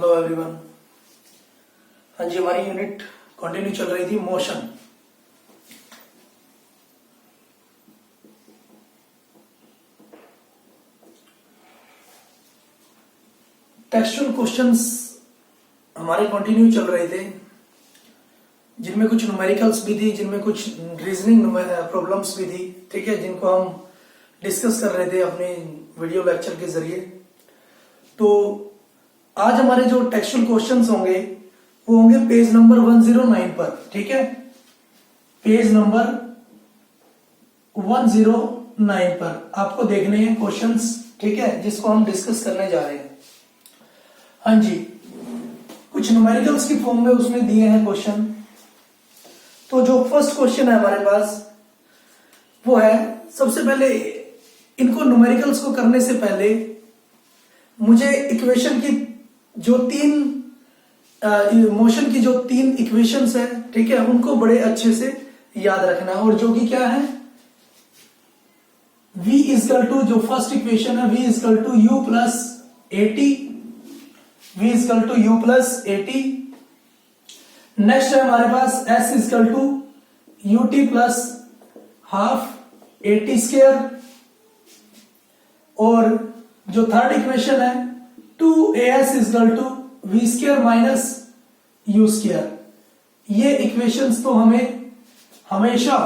Hello everyone. हाँ जी, हमारी unit continue चल रही थी मोशन। टेक्सचुअल क्वेश्चंस हमारे कंटिन्यू चल रहे थे, जिनमें कुछ न्यूमेरिकल्स भी थी, जिनमें कुछ रीजनिंग प्रॉब्लम्स भी थी, ठीक है, जिनको हम डिस्कस कर रहे थे अपने वीडियो लेक्चर के जरिए। तो आज हमारे जो टेक्सचुअल क्वेश्चंस होंगे वो होंगे पेज नंबर 109 पर, ठीक है, पेज नंबर 109 पर आपको देखने हैं क्वेश्चंस, ठीक है, जिसको हम डिस्कस करने जा रहे हैं। हाँ जी, कुछ न्यूमेरिकल्स की फॉर्म में उसमें दिए हैं क्वेश्चन। तो जो फर्स्ट क्वेश्चन है हमारे पास वो है, सबसे पहले इनको न्यूमेरिकल्स को करने से पहले मुझे इक्वेशन की जो मोशन की जो तीन इक्वेशंस है, ठीक है, उनको बड़े अच्छे से याद रखना है। और जो कि क्या है, v इजकल टू, जो फर्स्ट इक्वेशन है, v is equal to u plus a t, v is equal to u plus a t. Next है हमारे पास s is equal to ut plus half eighty square. और जो थर्ड इक्वेशन है 2as is equal to v square minus u square. ये equations तो हमें हमेशा,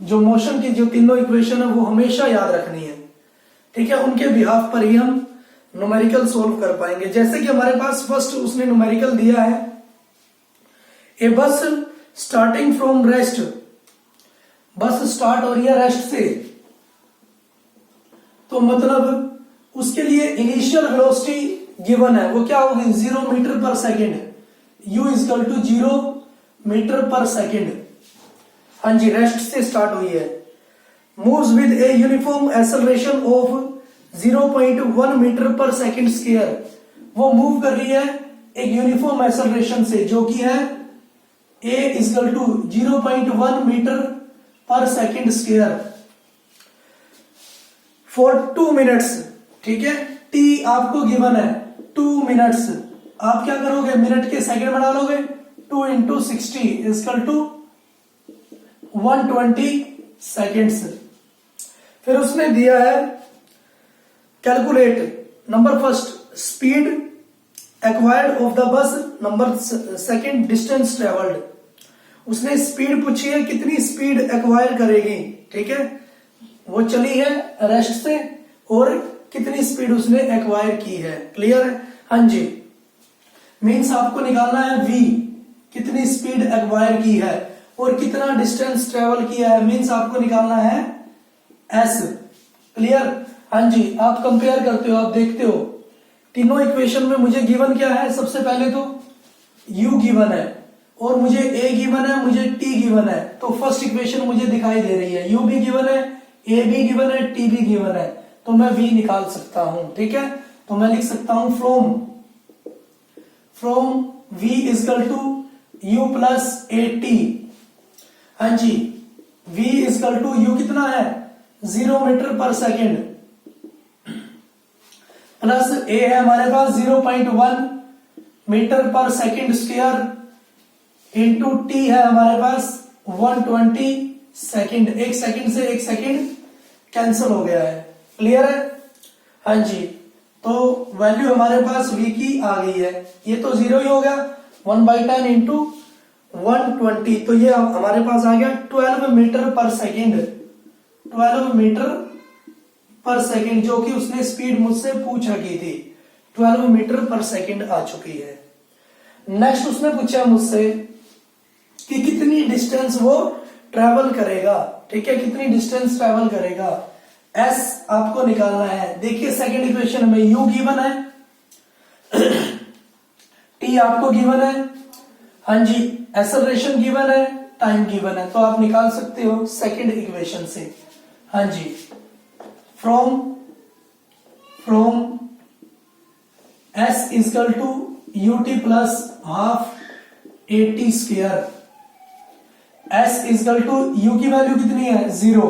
जो मोशन की जो तीनों इक्वेशन है वो हमेशा याद रखनी है, ठीक है। उनके बिहाफ पर ही हम न्यूमेरिकल सोल्व कर पाएंगे। जैसे कि हमारे पास फर्स्ट उसने न्यूमेरिकल दिया है, ए बस स्टार्टिंग फ्रॉम रेस्ट, बस स्टार्ट हो रही है रेस्ट से, तो मतलब उसके लिए इनिशियल वेलोसिटी गिवन है, वो क्या होगी, 0 metre per second, u is equal to 0 metre per second. हाँ जी, रेस्ट से स्टार्ट हुई है। Moves with a uniform acceleration of 0.1 metre per second square, वो मूव कर रही है एक यूनिफॉर्म एक्सेलरेशन से, जो कि है a is equal to 0.1 metre per second square for 2 minutes, ठीक है। t आपको गिवन है 2 मिनट्स, आप क्या करोगे, मिनट के सेकंड में डालोगे, 2 इंटू 60 इजकल टू 120 सेकेंड्स। फिर उसने दिया है calculate number first speed acquired of the bus, number second distance travelled. उसने स्पीड पूछी है, कितनी स्पीड एक्वायर करेगी, ठीक है, वो चली है रेस्ट से, और कितनी स्पीड उसने एक्वायर की है। क्लियर है? हाँ जी, मीन्स आपको निकालना है v, कितनी स्पीड एक्वायर की है और कितना डिस्टेंस ट्रेवल किया है, मीन्स आपको निकालना है s। क्लियर? हाँ जी, आप कंपेयर करते हो, आप देखते हो तीनों इक्वेशन में मुझे गिवन क्या है, सबसे पहले तो u गिवन है और मुझे a गिवन है, मुझे t गिवन है। तो फर्स्ट इक्वेशन मुझे दिखाई दे रही है, u भी गिवन है, a भी गिवन है, t भी गिवन है, तो मैं v निकाल सकता हूं, ठीक है। तो मैं लिख सकता हूं from v is equal to u plus a t. हाँ जी, v इजकल टू u कितना है, 0 metre per second, plus a है हमारे पास 0.1 metre per second square, into t है हमारे पास 120 सेकेंड। एक सेकेंड से एक सेकेंड कैंसिल हो गया है। क्लियर है? हाँ जी, तो वैल्यू हमारे पास v की आ गई है, ये तो 0 ही हो गया, 1/10 इंटू 120, तो ये हमारे पास आ गया 12 metre per second, 12 metre per second, जो कि उसने स्पीड मुझसे पूछ रखी थी, 12 मीटर पर सेकेंड आ चुकी है। नेक्स्ट उसने पूछा मुझसे कि कितनी डिस्टेंस वो ट्रेवल करेगा, ठीक है, कितनी डिस्टेंस ट्रेवल करेगा, s आपको निकालना है। देखिए सेकेंड इक्वेशन में u गिवन है, t आपको गिवन है, हाँ जी, एक्सेलरेशन गिवन है, टाइम गिवन है, तो आप निकाल सकते हो सेकेंड इक्वेशन से। हाँ जी, from s is equal to ut plus half eighty square, s is equal to u की वैल्यू कितनी है, 0,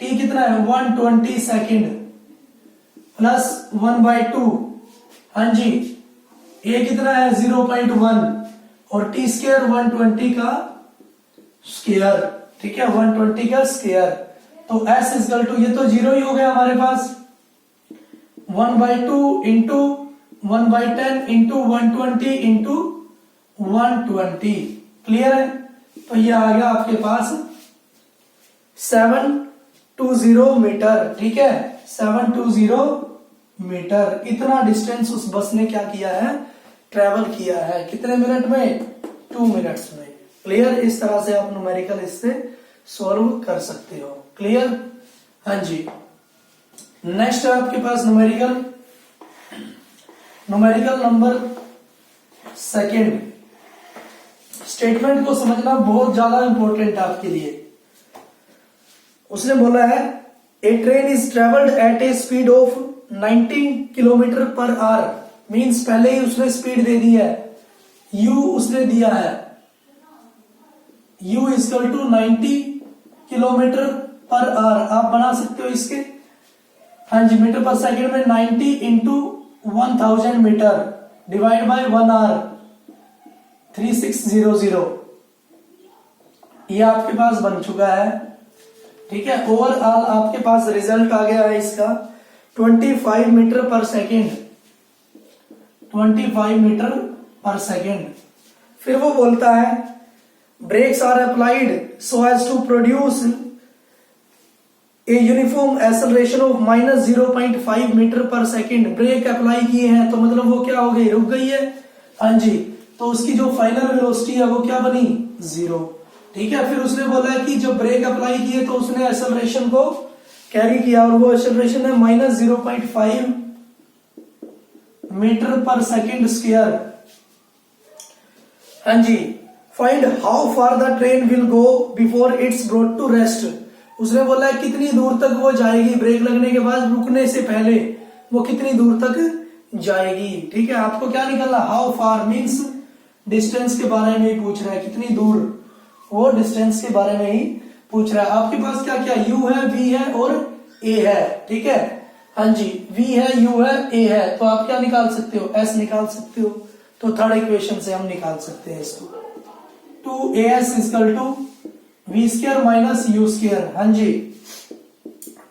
t कितना है 120 सेकेंड, प्लस 1/2, हाँ जी, ए कितना है 0.1 और टी स्क्वायर 120 का स्क्वायर, ठीक है 120 का स्क्वायर। तो एस इक्वल टू, ये तो जीरो ही हो गया हमारे पास, 1/2 इंटू 1/10 इंटू 120 इंटू 120, क्लियर है। तो ये आ गया आपके पास 720 मीटर, ठीक है 720 मीटर। इतना डिस्टेंस उस बस ने क्या किया है, ट्रेवल किया है, कितने मिनट में, 2 मिनट्स में। क्लियर, इस तरह से आप न्यूमेरिकल इससे सॉल्व कर सकते हो, क्लियर। हाँ जी, नेक्स्ट है आपके पास न्यूमेरिकल नंबर सेकेंड। स्टेटमेंट को समझना बहुत ज्यादा इंपॉर्टेंट है आपके लिए। उसने बोला है A train is travelled at a speed of 19 kilometre per hour, means पहले ही उसने स्पीड दे दी है, u उसने दिया है, u equal to 90 kilometre per hour. आप बना सकते हो इसके, हाँ जी, मीटर पर सेकंड में 90 into 1000 metre divide by 1 hour 3600, ये आपके पास बन चुका है, ठीक है। ओवरऑल आपके पास रिजल्ट आ गया है इसका 25 metre per second, 25 metre per second. फिर वो बोलता है brakes are applied so as to produce a uniform acceleration of -0.5 metre per second. Brake apply किए हैं तो मतलब वो क्या हो गई, रुक गई है, हाँ जी। तो उसकी जो फाइनल वेलोसिटी है वो क्या बनी, 0, ठीक है। फिर उसने बोला है कि जब ब्रेक अप्लाई किए तो उसने एक्सेलरेशन को कैरी किया और वो एक्सेलरेशन है -0.5 मीटर पर सेकेंड स्क्वायर। हाँ जी, find how far the train will go before it's brought to rest. उसने बोला है कितनी दूर तक वो जाएगी, ब्रेक लगने के बाद रुकने से पहले वो कितनी दूर तक जाएगी, ठीक है। आपको क्या निकलना, हाउ फार मीन्स डिस्टेंस के बारे में ही पूछ रहा है, कितनी दूर, वो डिस्टेंस के बारे में ही पूछ रहा है। आपके पास क्या क्या, u है, v है और a है, ठीक है। हाँ जी, v है, u है, a है, तो आप क्या निकाल सकते हो, s निकाल सकते हो। तो थर्ड इक्वेशन से हम निकाल सकते हैं इसको, 2as equal to v square minus u square, हाँ जी।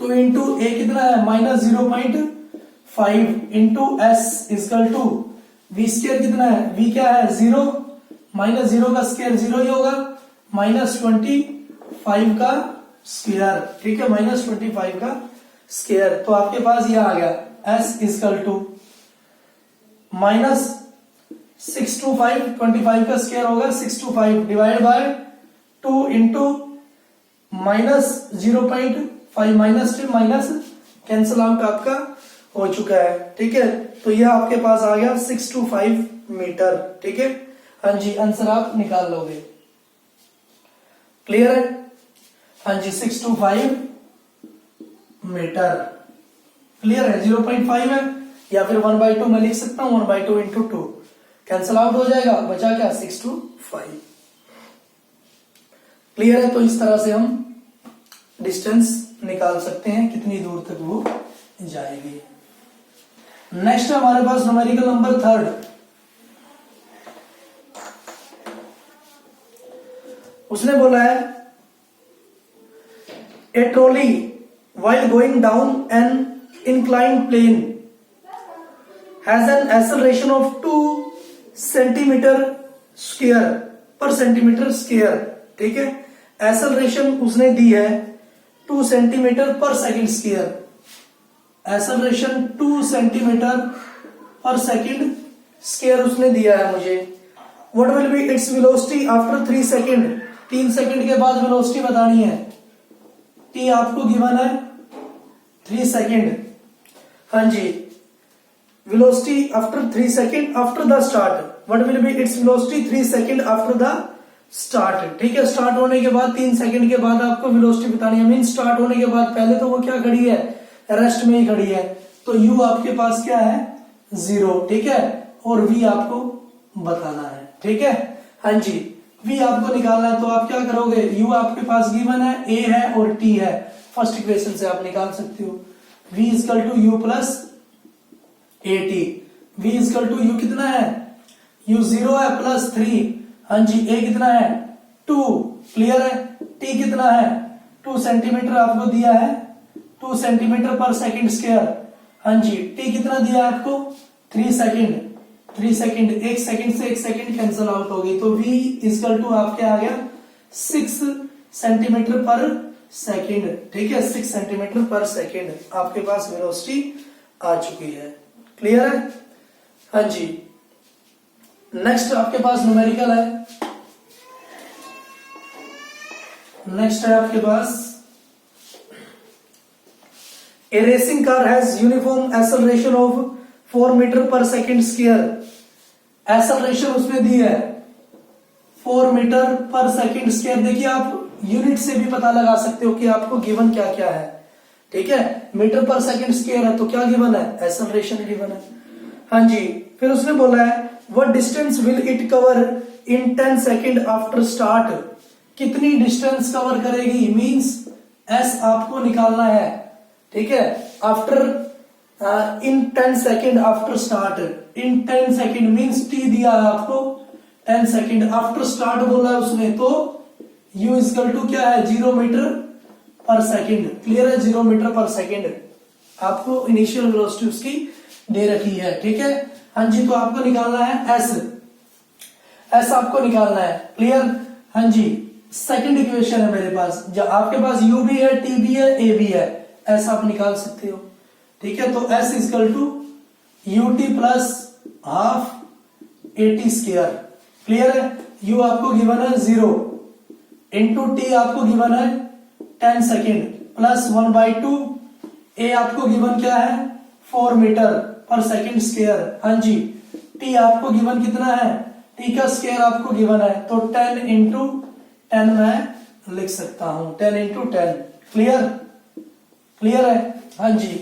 2 इंटू a कितना है -0.5 into s equal to v square कितना है, v क्या है 0, -0 का स्क्वायर 0 ही होगा, -25 का स्क्वायर, ठीक है, -25 का स्क्वायर। तो आपके पास ये आ गया s इक्वल टू -625, 25 का स्क्वायर होगा 625 divide by 2 into -0.5 minus cancel out आपका हो चुका है, ठीक है। तो ये आपके पास आ गया 625 मीटर, ठीक है। हाँ जी, आंसर आप निकाल लोगे, क्लियर है। हाँ जी, 625 मीटर, क्लियर है। 0.5 है या फिर 1/2 मैं लिख सकता हूं, 1/2 इंटू 2 कैंसल आउट हो जाएगा, बचा क्या 625, क्लियर है। तो इस तरह से हम डिस्टेंस निकाल सकते हैं, कितनी दूर तक वो जाएगी। नेक्स्ट है हमारे पास न्यूमेरिकल नंबर थर्ड। उसने बोला है ए trolley while going down an inclined plane has an acceleration of 2 centimeter square per centimeter square, ठीक है। एक्सेलरेशन उसने दी है 2 सेंटीमीटर पर सेकेंड स्क्वायर, एक्सेलरेशन 2 सेंटीमीटर पर सेकेंड स्क्वायर उसने दिया है मुझे। What will be its velocity after 3 second, 3 second के बाद वेलोसिटी बतानी है। टी आपको गिवन है 3 सेकेंड, हाँ जी। Velocity after 3 second after the start, what will be its velocity 3 second after the start, ठीक है। स्टार्ट होने के बाद 3 सेकेंड के बाद आपको वेलोसिटी बतानी है, मीन स्टार्ट होने के बाद पहले तो वो क्या खड़ी है, रेस्ट में ही खड़ी है, तो u आपके पास क्या है 0, ठीक है, और v आपको बताना है, ठीक है। हाँ जी, v आपको निकालना है, तो आप क्या करोगे, u आपके पास गिवन है, a है और t है, फर्स्ट इक्वेशन से आप निकाल सकते हो। v equal to u plus at, v equal to u कितना है u 0 है प्लस 3, हाँ जी a कितना है 2, क्लियर है। t कितना है 2 सेंटीमीटर आपको दिया है, 2 सेंटीमीटर पर सेकंड स्क्वायर, हाँ जी t कितना दिया है आपको 3 सेकंड, 3 सेकंड, 1 सेकंड से 1 सेकंड कैंसिल आउट हो गई, तो v इक्वल टू आपके आ गया 6 सेंटीमीटर पर सेकंड, ठीक है 6 सेंटीमीटर पर सेकंड आपके पास वेलोसिटी आ चुकी है, क्लियर है। हाँ जी नेक्स्ट आपके पास न्यूमेरिकल है, नेक्स्ट है आपके पास A racing car has uniform acceleration of 4 metre per second square, acceleration उसने दी है 4 मीटर पर सेकंड स्क्वायर। देखिए आप यूनिट से भी पता लगा सकते हो कि आपको गिवन क्या क्या है, ठीक है मीटर पर सेकंड स्क्वायर है तो क्या गिवन है एक्सेलरेशन गिवन है। हाँ जी फिर उसने बोला है what distance will it cover in 10 second after start, कितनी डिस्टेंस कवर करेगी, मींस एस आपको निकालना है, ठीक है after in 10 second after start, in 10 second means T दिया है आपको 10 सेकंड, आफ्टर स्टार्ट बोला है उसने तो u इक्वल टू क्या है 0 मीटर पर सेकंड, क्लियर है 0 मीटर पर सेकंड आपको इनिशियल वेलोसिटी उसकी दे रखी है, ठीक है। हाँ जी तो आपको निकालना है एस आपको निकालना है, क्लियर। हाँ जी सेकंड इक्वेशन है मेरे पास, जब आपके पास u भी है t भी है a भी है, एस आप निकाल सकते हो, ठीक है। तो s equal to ut plus half at square, clear है। u आपको गिवन है 0 इंटू t आपको गिवन है 10 सेकेंड प्लस 1/2, a आपको गिवन क्या है 4 मीटर पर सेकेंड स्क्वायर, हाँ जी t आपको गिवन कितना है, t का स्क्वायर आपको गिवन है तो 10 इंटू 10 मैं लिख सकता हूं 10 इंटू 10, क्लियर क्लियर है। हाँ जी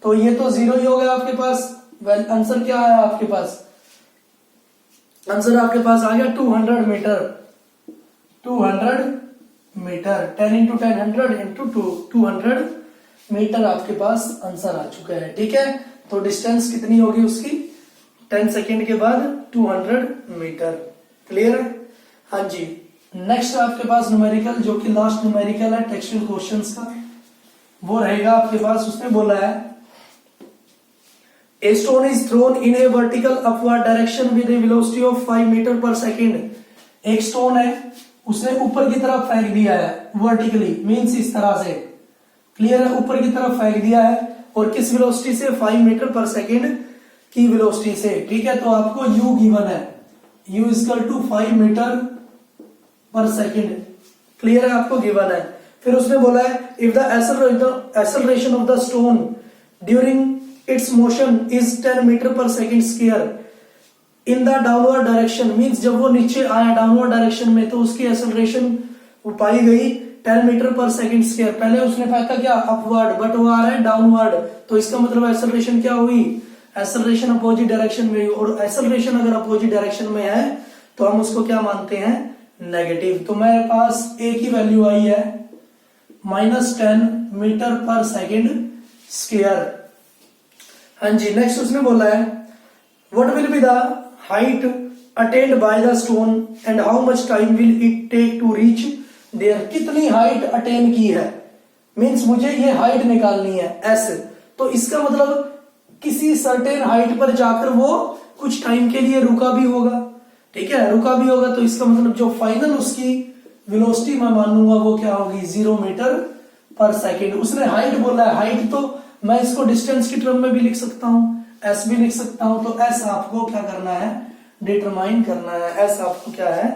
तो ये तो 0 ही हो गया आपके पास, वेल आंसर क्या है आपके पास, आंसर आपके पास आ गया 200 metre, 200 metre 10 into 10 100 into 200 metre आपके पास आंसर आ चुका है, ठीक है। तो डिस्टेंस कितनी होगी उसकी 10 सेकेंड के बाद 200 मीटर, क्लियर है। हाँ जी नेक्स्ट आपके पास न्यूमेरिकल जो कि लास्ट न्यूमेरिकल है टेक्सचुअल क्वेश्चंस का, वो रहेगा आपके पास। उसने बोला है A stone is thrown in a vertical upward direction with a velocity of 5 metre per second, एक स्टोन है उसने ऊपर की तरफ फेंक दिया है वर्टिकली, मींस इस तरह से, क्लियर है ऊपर की तरफ फेंक दिया है और किस वेलोसिटी से 5 मीटर पर सेकेंड की वेलोसिटी से, ठीक है। तो आपको u गिवन है, u equal to 5 metre per second, clear है आपको गिवन है। फिर उसने बोला है if the acceleration of the stone during its motion is 10 metre per second square in the downward direction, means जब वो नीचे आया डाउनवर्ड डायरेक्शन में तो उसकी एक्सेलरेशन वो पाई गई 10 मीटर पर सेकेंड स्क्वायर। पहले उसने फेंका क्या अपवर्ड, बट वो आ रहा है डाउनवर्ड, तो इसका मतलब एक्सेलरेशन क्या हुई, एक्सेलरेशन अपोजिट डायरेक्शन में हुई, और एक्सेलरेशन अगर अपोजिट डायरेक्शन में है तो हम उसको क्या मानते हैं नेगेटिव। तो मेरे पास a की वैल्यू आई है -10 मीटर पर सेकेंड स्क्वायर। हाँ जी नेक्स्ट उसने बोला है what will be the height attained by the stone and how much time will it take to reach there, कितनी हाइट अटेन की है, मींस मुझे ये हाइट निकालनी है s, तो इसका मतलब किसी सर्टेन हाइट पर जाकर वो कुछ टाइम के लिए रुका भी होगा, ठीक है रुका भी होगा, तो इसका मतलब जो फाइनल उसकी वेलोसिटी मैं मानूंगा वो क्या होगी 0 मीटर पर सेकेंड। उसने हाइट बोला है, हाइट तो मैं इसको डिस्टेंस की टर्म में भी लिख सकता हूं, s भी लिख सकता हूं, तो s आपको क्या करना है डिटरमाइन करना है, s आपको क्या है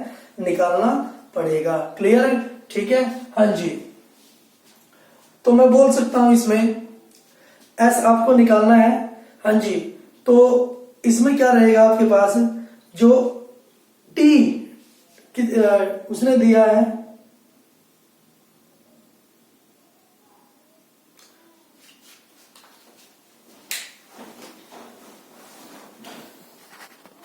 निकालना पड़ेगा, क्लियर है, ठीक है। हाँ जी तो मैं बोल सकता हूं इसमें s आपको निकालना है, हाँ जी तो इसमें क्या रहेगा आपके पास जो t उसने दिया है